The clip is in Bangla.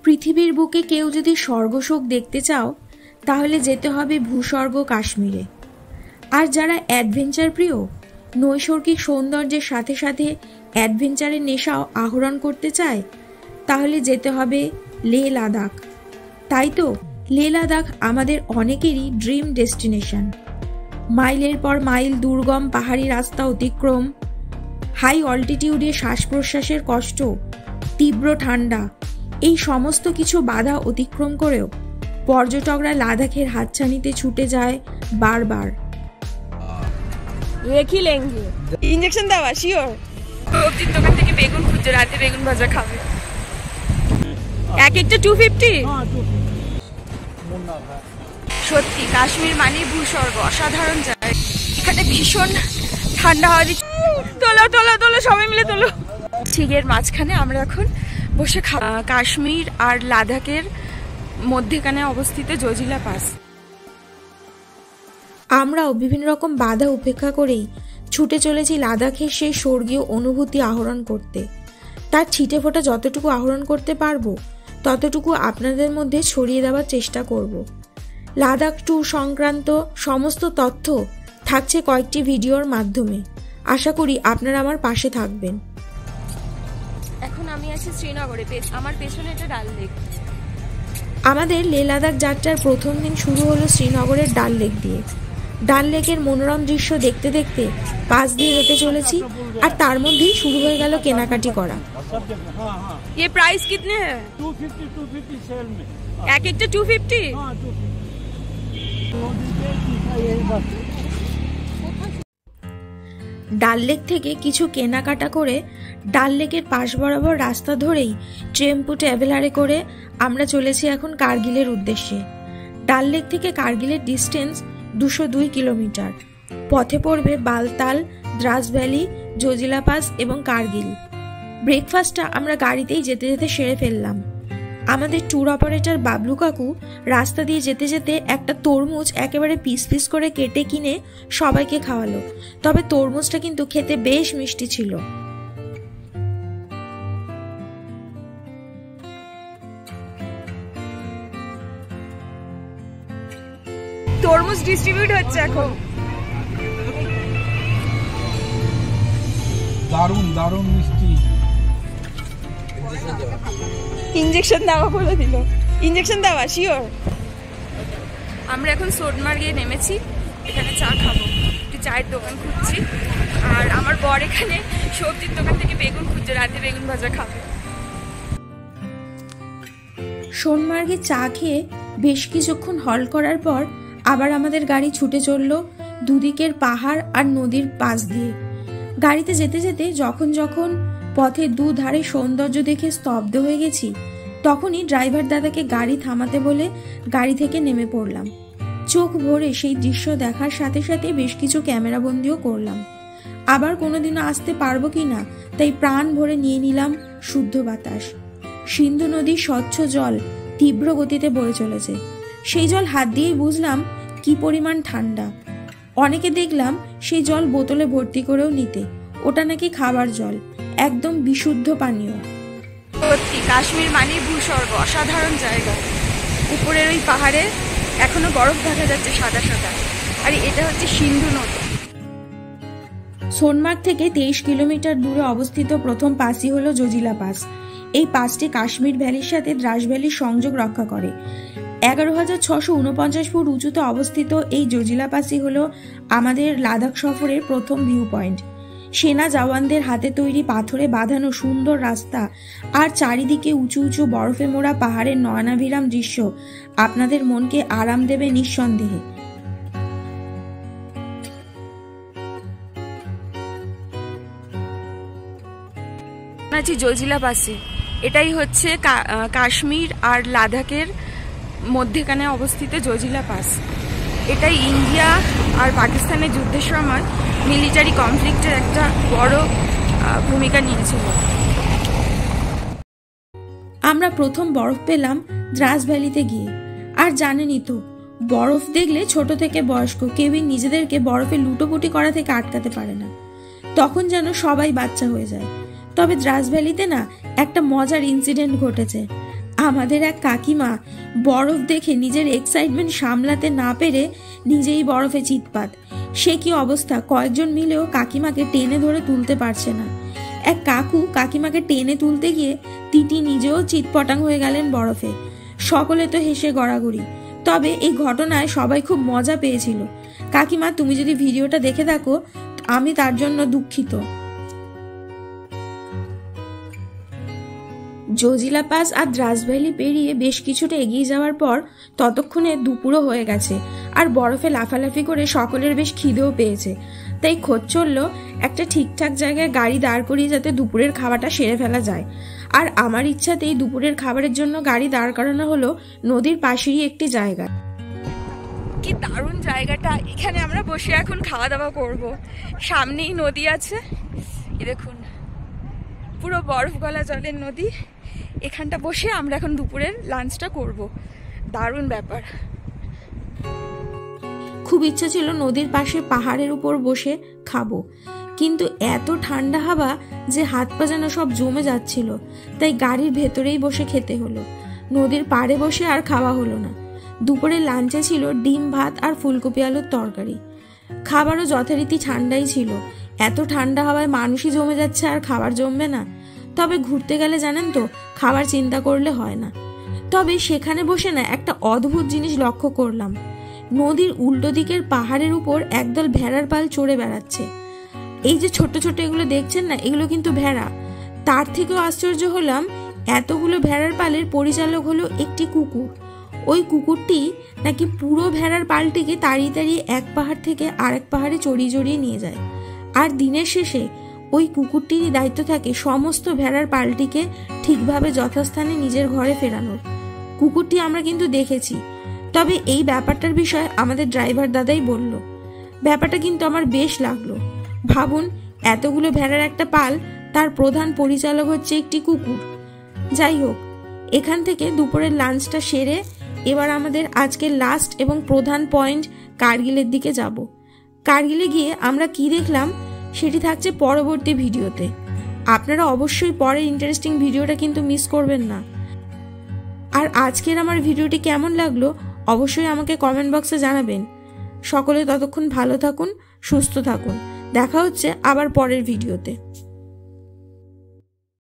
পৃথিবীর বুকে কেউ যদি স্বর্গসুখ দেখতে চাও তাহলে যেতে হবে ভূস্বর্গ কাশ্মীরে। আর যারা অ্যাডভেঞ্চার প্রিয়, নৈসর্গিক সৌন্দর্যের সাথে সাথে অ্যাডভেঞ্চারের নেশাও আহরণ করতে চায়, তাহলে যেতে হবে লে লাদাখ। তাই তো লে লাদাখ আমাদের অনেকেরই ড্রিম ডেস্টিনেশন। মাইলের পর মাইল দুর্গম পাহাড়ি রাস্তা অতিক্রম, হাই অল্টিটিউডে শ্বাস প্রশ্বাসের কষ্ট, তীব্র ঠান্ডা, এই সমস্ত কিছু বাধা অতিক্রম করেও পর্যটকরা লাদাখের হাতছানিতে ছুটে যায় বারবার। ইনজেকশন দেওয়া শিওর। সবজির দোকান থেকে বেগুন খুঁজছে, রাতে বেগুন ভাজা খাবে। এক একটা 250। সত্যি কাশ্মীর মানে ভূস্বর্গ, অসাধারণ জায়গা। এখানে ভীষণ ঠান্ডা হাওয়া দিচ্ছে। তোলো তোলো তোলো, সবাই মিলে তোলো। ঠিকের মাঝখানে আমরা এখন বসে কাশ্মীর আর লাদাখের মধ্যেখানে অবস্থিত জোজিলা পাস। আমরাও বিভিন্ন রকম বাধা উপেক্ষা করেই ছুটে চলেছি লাদাখের সেই স্বর্গীয় অনুভূতি আহরণ করতে। তার ছিটে ফোটা যতটুকু আহরণ করতে পারবো ততটুকু আপনাদের মধ্যে ছড়িয়ে দেওয়ার চেষ্টা করব। লাদাখ ট্যুর সংক্রান্ত সমস্ত তথ্য থাকছে কয়েকটি ভিডিওর মাধ্যমে। আশা করি আপনারা আমার পাশে থাকবেন। এখন আমি আছি শ্রীনগরে, আমার পেছনে এটা ডাল লেক। আমাদের লে লাদাখ যাত্রার প্রথম দিন শুরু হলো শ্রীনগরের ডাল লেক দিয়ে। ডাল লেকের মনোরম দৃশ্য দেখতে দেখতে পাশ দিয়ে হেঁটে চলেছি, আর তার মধ্যেই শুরু হয়ে গেল কেনাকাটি করা। ये प्राइस कितने है? 250 सेल में। एक एक 250। ডাল লেক থেকে কিছু কেনাকাটা করে ডাল লেকের পাশ বরাবর রাস্তা ধরেই টেম্পো ট্রাভেলারে করে আমরা চলেছি এখন কার্গিলের উদ্দেশ্যে। ডাল লেক থেকে কার্গিলের ডিস্টেন্স 202 কিলোমিটার। পথে পড়বে বালতাল, দ্রাস ভ্যালি, জোজিলা পাস এবং কার্গিল। ব্রেকফাস্টটা আমরা গাড়িতেই যেতে যেতে সেরে ফেললাম। আমাদের ট্যুর অপারেটর বাবলু কাকু রাস্তা দিয়ে যেতে যেতে একটা তরমুজ একেবারে পিস পিস করে কেটে কিনে সবাইকে খাওয়ালো। তবে তরমুজটা কিন্তু খেতে বেশ মিষ্টি ছিল। তরমুজ ডিস্ট্রিবিউট হচ্ছে এখন। দারুণ দারুণ মিষ্টি। ইনজেকশন দেওয়া বলে দিল। ইনজেকশন দেওয়া শিওর। আমরা এখন সোনমার্গে নেমেছি, এখানে চা খাবো। একটু চায়ের দোকান খুঁজছি, আর আমার বর এখানে সবজির দোকান থেকে বেগুন খুঁজছে, রাতে বেগুন ভাজা খাবে। সোনমার্গে চা খেয়ে বেশ কিছুক্ষণ হল করার পর আবার আমাদের গাড়ি ছুটে চলল দুদিকের পাহাড় আর নদীর পাশ দিয়ে। গাড়িতে যেতে যেতে যখন যখন পথের দুধারে সৌন্দর্য দেখে স্তব্ধ হয়ে গেছি, তখনই ড্রাইভার দাদাকে গাড়ি থামাতে বলে গাড়ি থেকে নেমে পড়লাম। চোখ ভরে সেই দৃশ্য দেখার সাথে সাথে বেশ কিছু ক্যামেরাবন্দিও করলাম। আবার কোনোদিনও আসতে পারবো কি না তাই প্রাণ ভরে নিয়ে নিলাম শুদ্ধ বাতাস। সিন্ধু নদীর স্বচ্ছ জল তীব্র গতিতে বয়ে চলেছে। সেই জল হাত দিয়েই বুঝলাম কি পরিমাণ ঠান্ডা। অনেকে দেখলাম সেই জল বোতলে ভর্তি করেও নিতে। ওটা নাকি খাবার জল, একদম বিশুদ্ধ পানীয়। সত্যি কাশ্মীর মানে ভূস্বর্গ, অসাধারণ জায়গা। উপরের ওই পাহাড়ে এখনো বরফ দেখা যাচ্ছে সাদা সাদা, আর এটা হচ্ছে সিন্ধু নদী। সোনমার্গ থেকে 23 কিলোমিটার দূরে অবস্থিত প্রথম পাসই হলো জোজিলা পাস। এই পাসটি কাশ্মীর ভ্যালির সাথে দ্রাস ভ্যালির সংযোগ রক্ষা করে। 11,649 ফুট উঁচুতে অবস্থিত এই জোজিলা পাসই হলো আমাদের লাদাখ সফরের প্রথম ভিউ পয়েন্ট। সেনা জওয়ানদের হাতে তৈরি পাথরে বাঁধানো সুন্দর রাস্তা আর চারিদিকে উঁচু উঁচু বরফে মোড়া পাহাড়ের নয়নাভিরাম দৃশ্য আপনাদের মনকে আরাম দেবে নিঃসন্দেহে। জোজিলা পাসে, এটাই হচ্ছে কাশ্মীর আর লাদাখের মধ্যেখানে অবস্থিত জোজিলা পাস। এটাই ইন্ডিয়া আর পাকিস্তানের যুদ্ধের সময় মিলিটারি কনফ্লিক্টের একটা বড় ভূমিকা নিয়েছিল। আমরা প্রথম বরফ পেলাম দ্রাস ভ্যালিতে গিয়ে। আর জানেনই তো, বরফ দেখলে ছোট থেকে বয়স্ক কেউই নিজেদেরকে বরফে লুটোপুটি করা থেকে আটকাতে পারে না। তখন যেন সবাই বাচ্চা হয়ে যায়। তবে দ্রাস ভ্যালিতে না একটা মজার ইনসিডেন্ট ঘটেছে। আমাদের এক কাকিমা বরফ দেখে নিজের এক্সাইটমেন্ট সামলাতে না পেরে নিজেই বরফে চিৎপাত। সে কি অবস্থা, কয়েকজন মিলেও কাকিমাকে টেনে ধরে তুলতে পারছে না। এক কাকু কাকিমাকে টেনে তুলতে গিয়ে তিতি নিজেও চিৎপটাং হয়ে গেলেন বরফে। সকলে তো হেসে গড়াগড়ি। তবে এই ঘটনায় সবাই খুব মজা পেয়েছিল। কাকিমা, তুমি যদি ভিডিওটা দেখে থাকো আমি তার জন্য দুঃখিত। জজিলা পাস আর দ্রাস ভ্যালি পেরিয়ে বেশ কিছুটা এগিয়ে যাওয়ার পর ততক্ষণে দুপুরও হয়ে গেছে, আর বরফে লাফালাফি করে সকলের বেশ খিদেও পেয়েছে। তাই খোঁজ চলল একটা ঠিকঠাক জায়গায় গাড়ি দাঁড় করিয়ে যাতে দুপুরের খাবারটা সেরে ফেলা যায়। আর আমার ইচ্ছাতেই দুপুরের খাবারের জন্য গাড়ি দাঁড় করানো হলো নদীর পাশেরই একটি জায়গা। কি দারুণ জায়গাটা, এখানে আমরা বসে এখন খাওয়া দাওয়া করব। সামনেই নদী আছে, এই দেখুন পুরো বরফ গলা জলের নদী। এখানটা বসে আমরা এখন দুপুরের লাঞ্চটা করব। দারুণ ব্যাপার। খুব ইচ্ছা ছিল নদীর পাশে পাহাড়ের উপর বসে খাবো, কিন্তু এত ঠান্ডা হাওয়া যে হাত পা যেন সব জমে যাচ্ছিল, তাই গাড়ির ভেতরেই বসে খেতে হলো। নদীর পাড়ে বসে আর খাওয়া হলো না। দুপুরের লাঞ্চে ছিল ডিম ভাত আর ফুলকপি আলুর তরকারি। খাবারও যথারীতি ঠান্ডাই ছিল। এত ঠান্ডা হাওয়ায় মানুষই জমে যাচ্ছে আর খাবার জমবে না? তবে ঘুরতে গেলে জানেন তো খাবার চিন্তা করলে হয় না। তবে সেখানে বসে না একটা অদ্ভুত জিনিস লক্ষ্য করলাম। নদীর উল্টো দিকের পাহাড়ের উপর একদল ভেড়ার পাল চড়ে বেড়াচ্ছে। এই যে ছোট ছোট এগুলো দেখছেন না, এগুলো কিন্তু ভেড়া। তার থেকেও আশ্চর্য হলাম, এতগুলো ভেড়ার পালের পরিচালক হলো একটি কুকুর। ওই কুকুরটি নাকি পুরো ভেড়ার পালটিকে তাড়িয়ে তাড়িয়ে এক পাহাড় থেকে আরেক পাহাড়ে চড়িয়ে চড়িয়ে নিয়ে যায়। আর দিনের শেষে ওই কুকুরটিরই দায়িত্ব থাকে সমস্ত ভেড়ার পালটিকে ঠিকভাবে যথাস্থানে নিজের ঘরে ফেরানোর। কুকুরটি আমরা কিন্তু দেখেছি, তবে এই ব্যাপারটার বিষয়ে আমাদের ড্রাইভার দাদাই বলল। ব্যাপারটা কিন্তু আমার বেশ লাগলো। ভাবুন, এতগুলো ভেড়ার একটা পাল, তার প্রধান পরিচালক হচ্ছে একটি কুকুর। যাই হোক, এখান থেকে দুপুরের লাঞ্চটা সেরে এবার আমাদের আজকের লাস্ট এবং প্রধান পয়েন্ট কার্গিলের দিকে যাব। কার্গিলে গিয়ে আমরা কি দেখলাম সেটি থাকছে পরবর্তী ভিডিওতে। আপনারা অবশ্যই পরের ইন্টারেস্টিং ভিডিওটা কিন্তু মিস করবেন না। আর আজকের আমার ভিডিওটি কেমন লাগলো অবশ্যই আমাকে কমেন্ট বক্সে জানাবেন। সকলে ততক্ষণ ভালো থাকুন, সুস্থ থাকুন। দেখা হচ্ছে আবার পরের ভিডিওতে।